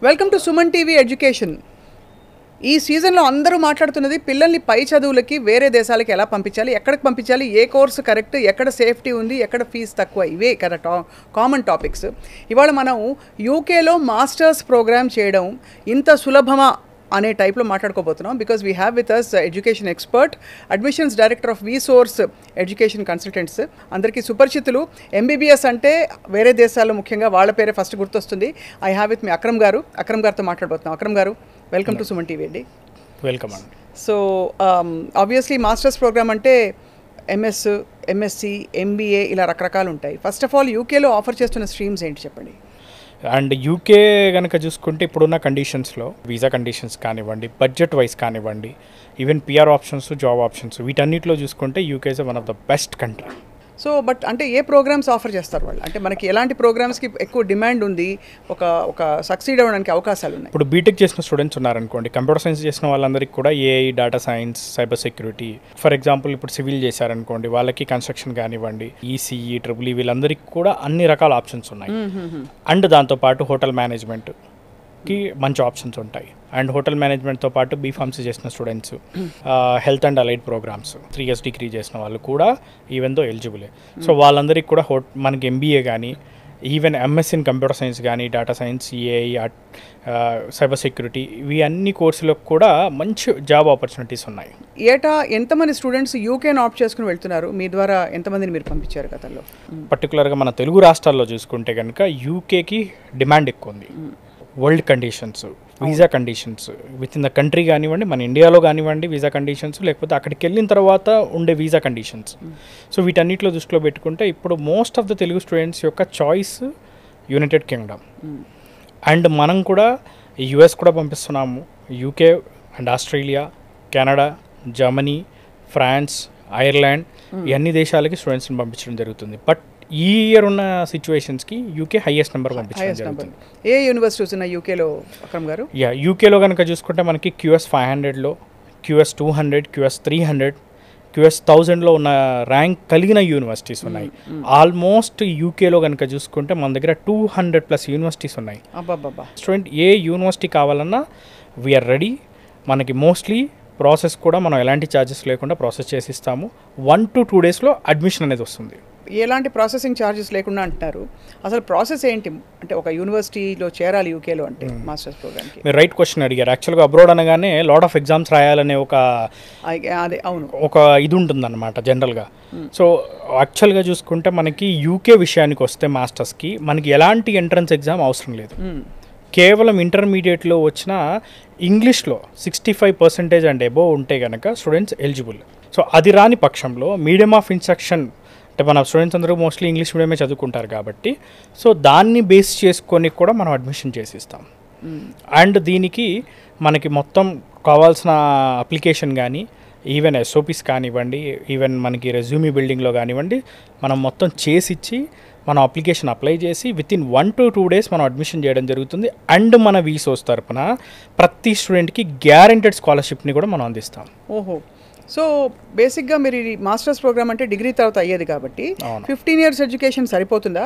Welcome to Suman TV education. ఈ సీజన్లో అందరూ మాట్లాడుతున్నది పిల్లల్ని పై చదువులకి వేరే దేశాలకి ఎలా పంపించాలి, ఎక్కడికి పంపించాలి, ఏ కోర్సు కరెక్ట్, ఎక్కడ సేఫ్టీ ఉంది, ఎక్కడ ఫీజు తక్కువ, ఇవే కదా కామన్ టాపిక్స్. ఇవాళ మనం యూకేలో మాస్టర్స్ ప్రోగ్రామ్ చేయడం ఇంత సులభమా అనే టైప్లో మాట్లాడుకోబోతున్నాం. Because we have with us education expert, admissions director of వీసోర్స్ ఎడ్యుకేషన్ కన్సల్టెంట్స్, అందరికీ సుపరిచితులు. ఎంబీబీఎస్ అంటే వేరే దేశాల్లో ముఖ్యంగా వాళ్ళ పేరే ఫస్ట్ గుర్తొస్తుంది. I have with me Akram గారితో మాట్లాడబోతున్నాం. అక్రమ్ గారు, వెల్కమ్ టు సుమన్ టీవీ అండి. వెల్కమ్ అండి. సో ఆబ్వియస్లీ మాస్టర్స్ ప్రోగ్రామ్ అంటే ఎంఎస్, ఎంఎస్సి, ఎంబీఏ ఇలా రకరకాలు ఉంటాయి. ఫస్ట్ ఆఫ్ ఆల్ యూకేలో ఆఫర్ చేస్తున్న స్ట్రీమ్స్ ఏంటి చెప్పండి. అండ్ యూకే కనుక చూసుకుంటే ఇప్పుడున్న కండిషన్స్లో వీసా కండిషన్స్ కానివ్వండి, బడ్జెట్ వైజ్ కానివ్వండి, even PR options, job options, వీటన్నిటిలో చూసుకుంటే UK is one of the best country. So but అంటే ఏ ప్రోగ్రామ్స్ ఆఫర్ చేస్తారు వాళ్ళు? అంటే మనకి ఎలాంటి ప్రోగ్రామ్స్కి ఎక్కువ డిమాండ్ ఉంది, ఒక సక్సీడ్ అవ్వడానికి అవకాశాలు ఉన్నాయి? ఇప్పుడు బీటెక్ చేసిన స్టూడెంట్స్ ఉన్నారనుకోండి, కంప్యూటర్ సైన్స్ చేసిన వాళ్ళందరికీ కూడా AI, data science, cyber security, for example ఇప్పుడు సివిల్ చేశారనుకోండి, వాళ్ళకి కన్స్ట్రక్షన్ కానివ్వండి, ఈసీఈ, ట్రిపుల్ ఈ, వీళ్ళందరికీ కూడా అన్ని రకాల ఆప్షన్స్ ఉన్నాయి. అండ్ దాంతోపాటు హోటల్ మేనేజ్మెంట్కి మంచి ఆప్షన్స్ ఉంటాయి. అండ్ హోటల్ మేనేజ్మెంట్తో పాటు బీఫార్మసీ చేసిన students, health and allied programmes, 3 years degree చేసిన వాళ్ళు కూడా ఈవెన్ దో ఎలిజిబులే. సో వాళ్ళందరికీ కూడా మనకి ఎంబీఏ కానీ, even MS in computer science కానీ, data science, AI, cyber security, ఇవి అన్ని కోర్సులకు కూడా మంచి జాబ్ ఆపర్చునిటీస్ ఉన్నాయి. ఏటా ఎంతమంది స్టూడెంట్స్ యూకేని ఆప్ట్ చేసుకుని వెళ్తున్నారు? మీ ద్వారా ఎంతమందిని మీరు పంపించారు గతంలో? పర్టికులర్గా మన తెలుగు రాష్ట్రాల్లో చూసుకుంటే కనుక యూకేకి డిమాండ్ ఎక్కువ ఉంది. World conditions, visa conditions, with in the country కానివ్వండి, మన ఇండియాలో కానివ్వండి వీసా కండిషన్స్, లేకపోతే అక్కడికి వెళ్ళిన తర్వాత ఉండే వీసా కండిషన్స్. సో వీటన్నిటిలో దృష్టిలో పెట్టుకుంటే ఇప్పుడు most of the Telugu students యొక్క చాయిస్ యునైటెడ్ కింగ్డమ్. అండ్ మనం కూడా యుఎస్ కూడా పంపిస్తున్నాము, UK and Australia, Canada, Germany, France, Ireland, ఈ అన్ని దేశాలకి స్టూడెంట్స్ని పంపించడం జరుగుతుంది. బట్ ఈ ఇయర్ ఉన్న సిచ్యువేషన్స్కి యూకే హైయెస్ట్ నెంబర్ పంపించడం జరుగుతుంది. ఏ యూనివర్సిటీస్ ఉన్నాయి యూకేలో అక్రమ్ గారు? యూకేలో కనుక చూసుకుంటే మనకి QS 500లో, QS 200, QS 300, QS 1000లో ఉన్న ర్యాంక్ కలిగిన యూనివర్సిటీస్ ఉన్నాయి. ఆల్మోస్ట్ యూకేలో కనుక చూసుకుంటే మన దగ్గర 200+ యూనివర్సిటీస్ ఉన్నాయి. స్టూడెంట్ ఏ యూనివర్సిటీ కావాలన్నా వీఆర్ రెడీ. మనకి మోస్ట్లీ ప్రాసెస్ కూడా మనం ఎలాంటి ఛార్జెస్ లేకుండా ప్రాసెస్ చేసి ఇస్తాము. 1 to 2 daysలో అడ్మిషన్ అనేది వస్తుంది. ఎలాంటి ప్రాసెసింగ్ ఛార్జెస్ లేకుండా అంటున్నారు. అసలు ప్రాసెస్ ఏంటి? అంటే ఒక యూనివర్సిటీలో చేరాలి యూకేలో అంటే మాస్టర్స్ ప్రోగ్రామ్కి. మీరు రైట్ క్వశ్చన్ అడిగారు. యాక్చువల్గా అబ్రాడ్ అనగానే లాట్ ఆఫ్ ఎగ్జామ్స్ రాయాలనే అదే అవును ఒక ఇది ఉంటుందన్నమాట జనరల్గా. సో యాక్చువల్గా చూసుకుంటే మనకి యూకే విషయానికి వస్తే మాస్టర్స్కి మనకి ఎలాంటి ఎంట్రన్స్ ఎగ్జామ్ అవసరం లేదు. కేవలం ఇంటర్మీడియట్లో వచ్చిన ఇంగ్లీష్లో 65% అండ్ అబోవ్ ఉంటే కనుక స్టూడెంట్స్ ఎలిజిబుల్. సో అది రాని పక్షంలో మీడియం ఆఫ్ ఇన్స్ట్రక్షన్, అంటే మన స్టూడెంట్స్ అందరూ మోస్ట్లీ ఇంగ్లీష్ మీడియమే చదువుకుంటారు కాబట్టి సో దాన్ని బేస్ చేసుకొని కూడా మనం అడ్మిషన్ చేసిస్తాం. అండ్ దీనికి మనకి మొత్తం కావాల్సిన అప్లికేషన్ కానీ, ఈవెన్ SOPs కానివ్వండి, ఈవెన్ మనకి రెజ్యూమీ బిల్డింగ్లో కానివ్వండి, మనం మొత్తం చేసిచ్చి మనం అప్లికేషన్ అప్లై చేసి విత్ ఇన్ 1 to 2 days మనం అడ్మిషన్ చేయడం జరుగుతుంది. అండ్ మన వీసోస్ తరపున ప్రతి స్టూడెంట్కి గ్యారెంటెడ్ స్కాలర్షిప్ని కూడా మనం అందిస్తాం. ఓహో, సో బేసిక్గా మీరు ఈ మాస్టర్స్ ప్రోగ్రామ్ అంటే డిగ్రీ తర్వాత అయ్యేది కాబట్టి 15 years ఎడ్యుకేషన్ సరిపోతుందా?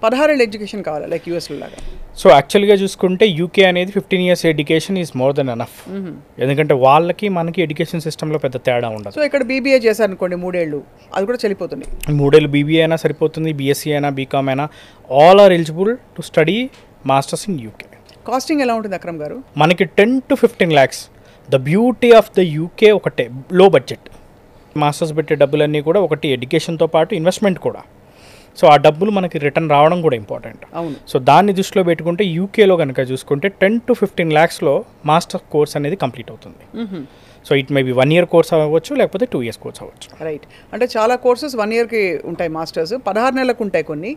16 ఏళ్ళ ఎడ్యుకేషన్ కావాలా లైక్ యూఎస్లో లాగా? సో యాక్చువల్గా చూసుకుంటే యూకే అనేది 15 years education is more than enough. ఎందుకంటే వాళ్ళకి మనకి ఎడ్యుకేషన్ సిస్టంలో పెద్ద తేడా ఉండదు. సో ఇక్కడ BBA చేశారనుకోండి 3 ఏళ్ళు, అది కూడా చనిపోతుంది. 3 ఏళ్ళు BBA అయినా సరిపోతుంది, BSc అయినా, BCom అయినా, all are eligible to study masters in UK. Costing ఎలా ఉంటుంది అక్రమ్ గారు? మనకి 10 to 15 lakhs. The beauty of the UK ఒకటే, లో బడ్జెట్. మాస్టర్స్ పెట్టే డబ్బులన్నీ కూడా ఒకటి ఎడ్యుకేషన్తో పాటు ఇన్వెస్ట్మెంట్ కూడా. సో ఆ డబ్బులు మనకి రిటర్న్ రావడం కూడా ఇంపార్టెంట్. అవును. సో దాన్ని దృష్టిలో పెట్టుకుంటే యూకేలో కనుక చూసుకుంటే 10 to 15 lakhsలో మాస్టర్ కోర్స్ అనేది కంప్లీట్ అవుతుంది. So it may be 1 year course అవ్వచ్చు, లేకపోతే 2 years కోర్స్ అవ్వచ్చు. రైట్. అంటే చాలా కోర్సెస్ 1 yearకి ఉంటాయి మాస్టర్స్, 16 నెలలకు ఉంటాయి కొన్ని,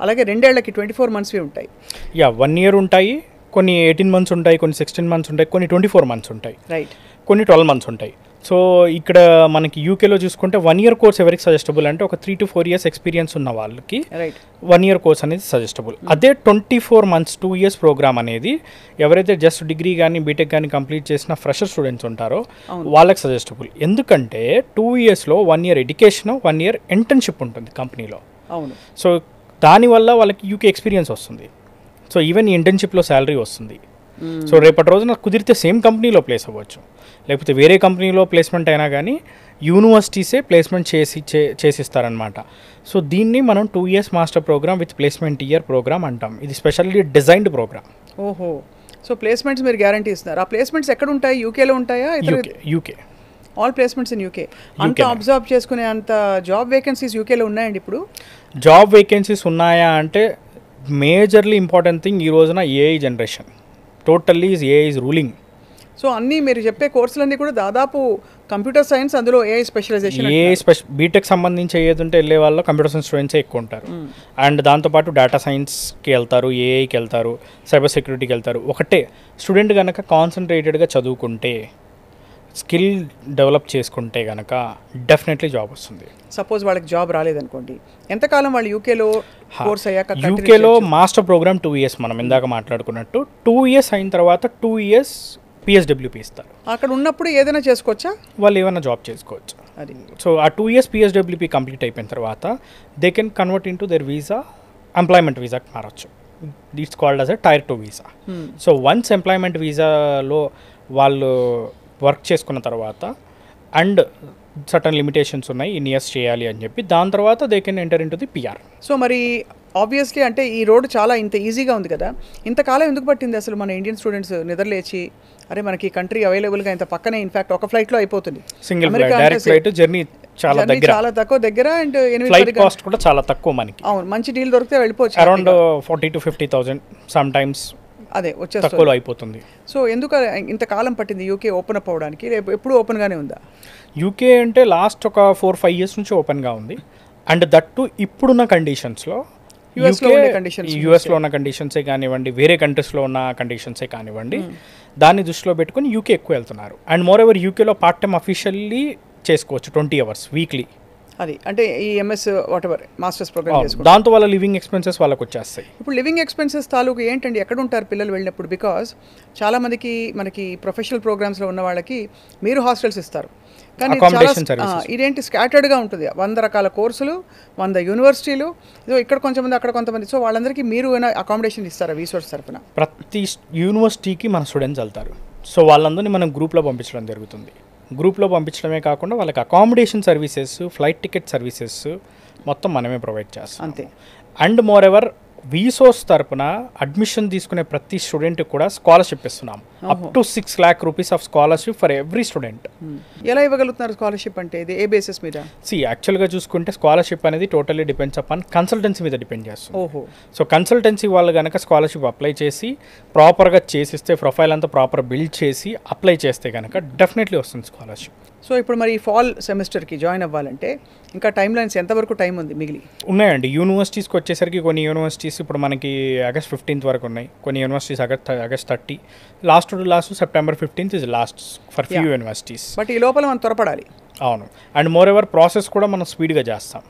అలాగే 2 ఏళ్లకి 24 monthsవి ఉంటాయి. 1 year ఉంటాయి, కొన్ని 18 months ఉంటాయి, కొన్ని 16 months ఉంటాయి, కొన్ని 24 months ఉంటాయి, రైట్, కొన్ని 12 months ఉంటాయి. సో ఇక్కడ మనకి యూకేలో చూసుకుంటే 1 year కోర్స్ ఎవరికి సజెస్టబుల్ అంటే ఒక 3 to 4 years ఎక్స్పీరియన్స్ ఉన్న వాళ్ళకి 1 year కోర్స్ అనేది సజెస్టబుల్. అదే 24 months 2 years ప్రోగ్రామ్ అనేది ఎవరైతే జస్ట్ డిగ్రీ కానీ బీటెక్ కానీ కంప్లీట్ చేసిన ఫ్రెషర్ స్టూడెంట్స్ ఉంటారో వాళ్ళకి సజెస్టబుల్. ఎందుకంటే 2 yearsలో 1 year ఎడ్యుకేషన్, 1 year ఇంటర్న్షిప్ ఉంటుంది కంపెనీలో. అవును. సో దానివల్ల వాళ్ళకి యూకే ఎక్స్పీరియన్స్ వస్తుంది. సో ఈవెన్ ఈ ఇంటర్న్షిప్లో శాలరీ వస్తుంది. సో రేపటి రోజున కుదిరితే సేమ్ కంపెనీలో ప్లేస్ అవ్వచ్చు, లేకపోతే వేరే కంపెనీలో ప్లేస్మెంట్ అయినా కానీ యూనివర్సిటీసే ప్లేస్మెంట్ చేసిస్తారనమాట. సో దీన్ని మనం 2 years master programme with placement year programme అంటాం. ఇది స్పెషల్లీ డిజైన్డ్ ప్రోగ్రామ్. ఓహో, సో ప్లేస్మెంట్స్ మీరు గ్యారంటీ ఇస్తున్నారు. ఆ ప్లేస్మెంట్స్ ఎక్కడ ఉంటాయి? యూకేలో ఉంటాయా? UK all placements in UK. అంత అబ్జర్వ్ చేసుకునే అంత జాబ్ వేకెన్సీస్ యూకేలో ఉన్నాయండి ఇప్పుడు? జాబ్ వేకెన్సీస్ ఉన్నాయా అంటే మేజర్లీ ఇంపార్టెంట్ థింగ్ ఈ రోజున AI generation. Totally AI is ruling. So అన్నీ మీరు చెప్పే కోర్సులన్నీ కూడా దాదాపు కంప్యూటర్ సైన్స్, అందులో ఏఐ స్పెషలైజేషన్. బీటెక్ సంబంధించి ఏది ఉంటే వెళ్ళే వాళ్ళు కంప్యూటర్ సైన్స్ స్టూడెంట్సే ఎక్కువ ఉంటారు. అండ్ దాంతోపాటు డేటా సైన్స్కి వెళ్తారు, ఏఐకి వెళ్తారు, సైబర్ సెక్యూరిటీకి వెళ్తారు. ఒకటే స్టూడెంట్ కనుక కాన్సన్ట్రేటెడ్గా చదువుకుంటే, స్కిల్ డెవలప్ చేసుకుంటే కనుక డెఫినెట్లీ జాబ్ వస్తుంది. సపోజ్ వాళ్ళకి జాబ్ రాలేదనుకోండి, ఎంతకాలం వాళ్ళు యూకేలో కోర్స్ అయ్యాక? యూకేలో మాస్టర్ ప్రోగ్రామ్ 2 years, మనం ఇందాక మాట్లాడుకున్నట్టు 2 years అయిన తర్వాత 2 years PSWP ఇస్తారు. అక్కడ ఉన్నప్పుడు ఏదైనా చేసుకోవచ్చా? వాళ్ళు ఏమైనా జాబ్ చేసుకోవచ్చు. అది సో ఆ 2 years PSWP కంప్లీట్ అయిపోయిన తర్వాత they can convert in to their visa, employment వీసాకి మారచ్చు. It's called as a Tier 2 visa. So once employment వీసాలో వాళ్ళు వర్క్ చేసుకున్న తర్వాత అండ్ సర్టన్ లిమిటేషన్స్ ఉన్నాయి, ఇన్ ఇయర్స్ చేయాలి అని చెప్పి, దాని తర్వాత they can enter in to the PR. So మరి ఆబ్వియస్లీ అంటే ఈ రోడ్ చాలా ఇంత ఈజీగా ఉంది కదా, ఇంతకాలం ఎందుకు పట్టింది అసలు మన ఇండియన్ స్టూడెంట్స్ నిద్రలేచి అరే మనకి కంట్రీ అవైలబుల్గా ఇంత పక్కనే, ఇన్ఫాక్ట్ ఒక ఫ్లైట్లో అయిపోతుంది, single flight, direct flight, journey చాలా తక్కువ దగ్గర, అండ్ ఫ్లైట్ కాస్ట్ కూడా చాలా తక్కువ మనకి. అవును, మంచి డీల్ దొరికితే వెళ్ళిపోవచ్చు. అరౌండ్ 40,000 to 50,000 సమ్ టైమ్స్ అదే వచ్చేస్తుంది, తక్కువలో అయిపోతుంది. సో ఎందుకు ఇంతకాలం పట్టింది యూకే ఓపెన్ అప్ అవ్వడానికి? రేపు ఎప్పుడు ఓపెన్గానే ఉందా? యూకే అంటే లాస్ట్ ఒక 4-5 years నుంచి ఓపెన్గా ఉంది. అండ్ దట్టు ఇప్పుడున్న కండిషన్స్లో యూఎస్లో ఉన్న కండిషన్సే కానివ్వండి, వేరే కంట్రీస్లో ఉన్న కండిషన్సే కానివ్వండి, దాన్ని దృష్టిలో పెట్టుకుని యూకే ఎక్కువ వెళ్తున్నారు. అండ్ మోర్ ఎవర్ యూకేలో పార్ట్ టైం అఫీషియల్లీ చేసుకోవచ్చు 20 hours వీక్లీ. అది అంటే ఈ MS whatever masters programme చేసుకోవచ్చు. దాంతో వాళ్ళ లివింగ్ ఎక్స్పెన్సెస్ వాళ్ళకి వచ్చేస్తాయి. ఇప్పుడు లివింగ్ ఎక్స్పెన్సెస్ తాలూకు ఏంటండి, ఎక్కడ ఉంటారు పిల్లలు వెళ్ళినప్పుడు? బికాజ్ చాలామందికి మనకి ప్రొఫెషనల్ ప్రోగ్రామ్స్లో ఉన్న వాళ్ళకి మీరు హాస్టల్స్ ఇస్తారు, కానీ ఇదేంటి స్కాటర్డ్గా ఉంటుంది. 100 రకాల కోర్సులు, 100 యూనివర్సిటీలు, ఇదో ఇక్కడ కొంతమంది అక్కడ కొంతమంది. సో వాళ్ళందరికీ మీరు అకామిడేషన్ ఇస్తారా రీసోర్స్ తరఫున? ప్రతి యూనివర్సిటీకి మన స్టూడెంట్స్ వెళ్తారు. సో వాళ్ళందరినీ మనం గ్రూప్లో పంపించడం జరుగుతుంది. గ్రూప్లో పంపించడమే కాకుండా వాళ్ళకి accommodation services, flight ticket services మొత్తం మనమే ప్రొవైడ్ చేస్తాం. అంతే. అండ్ మోర్ ఎవర్ వీసోస్ తరపున అడ్మిషన్ తీసుకునే ప్రతి స్టూడెంట్ కూడా స్కాలర్షిప్ ఇస్తున్నాం. Up to 6 lakh rupees of scholarship for every student. ఎలా ఇవ్వగలుగుతున్నారు స్కాలర్షిప్? అంటే ఇది ఏ బేసిస్ మీద? యాక్చువల్గా చూసుకుంటే స్కాలర్షిప్ అనేది టోటల్లీ డిపెండ్స్ అపాన్ కన్సల్టెన్సీ మీద డిపెండ్ చేస్తుంది. ఓహో. సో కన్సల్టెన్సీ వాళ్ళు కనుక స్కాలర్షిప్ అప్లై చేసి ప్రాపర్గా చేసిస్తే, ప్రొఫైల్ అంతా ప్రాపర్ బిల్డ్ చేసి అప్లై చేస్తే కనుక డెఫినెట్లీ వస్తుంది స్కాలర్షిప్. సో ఇప్పుడు మరి ఫాల్ సెమిస్టర్కి జాయిన్ అవ్వాలంటే ఇంకా టైం లైన్స్ ఎంతవరకు టైం ఉంది మిగిలి? ఉన్నాయండి. యూనివర్సిటీస్కి వచ్చేసరికి కొన్ని యూనివర్సిటీస్ ఇప్పుడు మనకి August 15th వరకు ఉన్నాయి, కొన్ని universities August 30, last September 15th is last for few universities. But ఈ లోపల మనం త్వరపడాలి. అవును. అండ్ మోర్ ఎవర్ ప్రాసెస్ కూడా మనం స్పీడ్గా చేస్తాం.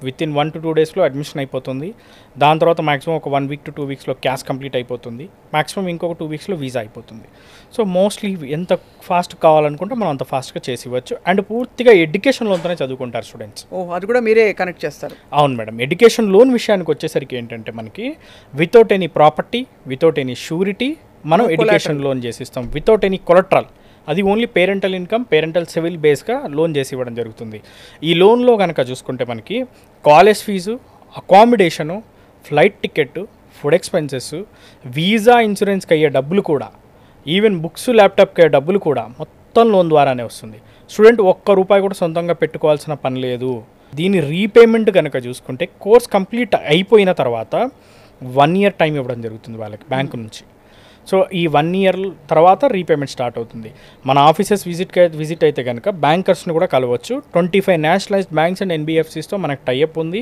విత్ ఇన్ 1 to 2 daysలో అడ్మిషన్ అయిపోతుంది. దాని తర్వాత మాక్సిమం ఒక 1 week to 2 weeksలో క్యాష్ కంప్లీట్ అయిపోతుంది. మాక్సిమం ఇంకొక 2 weeksలో వీసా అయిపోతుంది. సో మోస్ట్లీ ఎంత ఫాస్ట్ కావాలనుకుంటే మనం అంత ఫాస్ట్గా చేసి ఇవ్వచ్చు. అండ్ పూర్తిగా ఎడ్యుకేషన్ లోన్తోనే చదువుకుంటారు స్టూడెంట్స్. అది కూడా మీరే కనెక్ట్ చేస్తారు? అవును మేడం. ఎడ్యుకేషన్ లోన్ విషయానికి వచ్చేసరికి ఏంటంటే మనకి without any property, without any surety మనం ఎడ్యుకేషన్ లోన్ చేసి ఇస్తాం. Without any collateral. అది only parental income, parental civil బేస్గా లోన్ చేసి ఇవ్వడం జరుగుతుంది. ఈ లోన్లో కనుక చూసుకుంటే మనకి college fees, accommodation, flight ticket, food expenses, visa, ఇన్సూరెన్స్కి అయ్యే డబ్బులు కూడా, ఈవెన్ బుక్స్, ల్యాప్టాప్కి అయ్యే డబ్బులు కూడా మొత్తం లోన్ ద్వారానే వస్తుంది. స్టూడెంట్ ₹1 కూడా సొంతంగా పెట్టుకోవాల్సిన పని లేదు. దీని రీపేమెంట్ కనుక చూసుకుంటే కోర్స్ కంప్లీట్ అయిపోయిన తర్వాత 1 year టైం ఇవ్వడం జరుగుతుంది వాళ్ళకి బ్యాంకు నుంచి. సో ఈ 1 year తర్వాత రీపేమెంట్ స్టార్ట్ అవుతుంది. మన ఆఫీసెస్ విజిట్ అయితే కనుక బ్యాంకర్స్ని కూడా కలవచ్చు. 25 నేషనలైజ్డ్ బ్యాంక్స్ అండ్ NBFCస్తో మనకు టైఅప్ ఉంది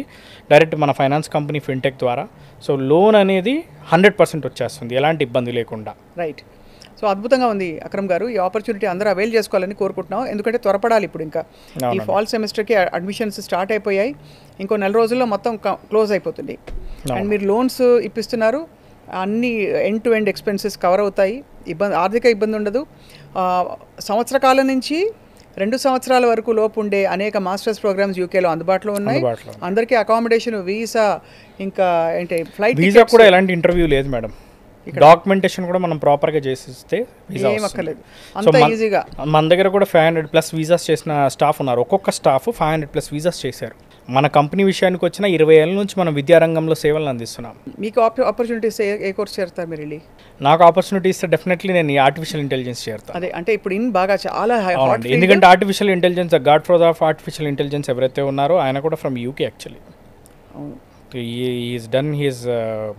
డైరెక్ట్ మన ఫైనాన్స్ కంపెనీ ఫిన్టెక్ ద్వారా. సో లోన్ అనేది 100% వచ్చేస్తుంది ఎలాంటి ఇబ్బంది లేకుండా. రైట్. సో అద్భుతంగా ఉంది అక్రమ్ గారు. ఈ ఆపర్చునిటీ అందరూ అవైల్ చేసుకోవాలని కోరుకుంటున్నాం. ఎందుకంటే త్వరపడాలి. ఇప్పుడు ఇంకా ఈ ఫాల్ సెమిస్టర్కి అడ్మిషన్స్ స్టార్ట్ అయిపోయాయి. ఇంకో 4 రోజుల్లో మొత్తం క్లోజ్ అయిపోతుంది. అండ్ మీరు లోన్స్ ఇప్పిస్తున్నారు. అన్ని end to end expenses cover అవుతాయి. ఆర్థిక ఇబ్బంది ఉండదు. సంవత్సర కాలం నుంచి 2 సంవత్సరాల వరకు లోపు ఉండే అనేక మాస్టర్స్ ప్రోగ్రామ్స్ యూకేలో అందుబాటులో ఉన్నాయి. అందరికీ అకామిడేషన్, వీసా, ఇంకా ఏంటి ఫ్లైట్ వీసా కూడా ఎలాంటి ఇంటర్వ్యూ లేదు మేడం. డాక్యుమెంటేషన్ కూడా మనం ప్రాపర్గా చేసిస్తే వీసా ఏం అక్కర్లేదు సో అంత ఈజీగా. మన దగ్గర కూడా 500+ వీసాస్ చేసిన స్టాఫ్ ఉన్నారు. ఒక్కొక్క స్టాఫ్ 500+ వీసాస్ చేశారు. మన కంపెనీ విషయానికి వచ్చిన 20 ఏళ్ళ నుంచి మనం విద్యారంగంలో సేవలను అందిస్తున్నాం. మీకు ఆపర్చునిటీస్ ఏ కోర్స్ చేరుతారు మీరు వెళ్ళి? నాకు ఆపర్చునిటీ ఇస్తే డెఫినెట్లీ నేను ఈ ఆర్టిఫిషియల్ ఇంటెలిజెన్స్ చేరుతాను. అదే అంటే ఇప్పుడు బాగా చాలా హాట్. ఎందుకంటే artificial intelligence God father of artificial intelligence ఎవరైతే ఉన్నారో ఆయన కూడా from UK actually. He's done his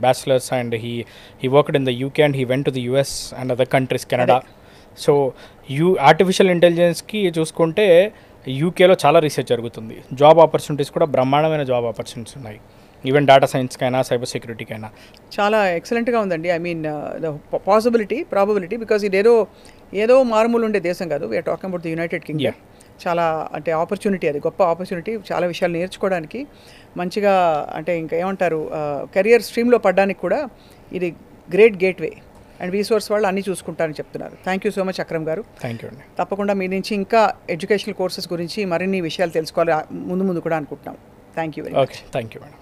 bachelor's and he worked in the UK and he went to the US and other countries, Canada. So artificial ఇంటెలిజెన్స్కి చూసుకుంటే యూకేలో చాలా research జరుగుతుంది. Job opportunities కూడా బ్రహ్మాండమైన జాబ్ ఆపర్చునిటీస్ ఉన్నాయి. ఈవెన్ డేటా సైన్స్కైనా సైబర్ సెక్యూరిటీకైనా చాలా ఎక్సలెంట్గా ఉందండి. I mean the probability because ఇది ఏదో మారుమూలు ఉండే దేశం కాదు. We're talking about the United Kingdom. చాలా అంటే ఆపర్చునిటీ, అది గొప్ప ఆపర్చునిటీ. చాలా విషయాలు నేర్చుకోవడానికి మంచిగా, అంటే ఇంకా ఏమంటారు, కెరియర్ స్ట్రీమ్లో పడడానికి కూడా ఇది గ్రేట్ గేట్వే. అండ్ రీసోర్స్ వాళ్ళు అన్నీ చూసుకుంటారని చెప్తున్నారు. Thank you so much Akram గారు. థ్యాంక్ యూ అండి. తప్పకుండా మీ నుంచి ఇంకా ఎడ్యుకేషనల్ కోర్సెస్ గురించి మరిన్ని విషయాలు తెలుసుకోవాలి ముందు కూడా అనుకుంటున్నాం. Thank you very much. Okay, thank you madam.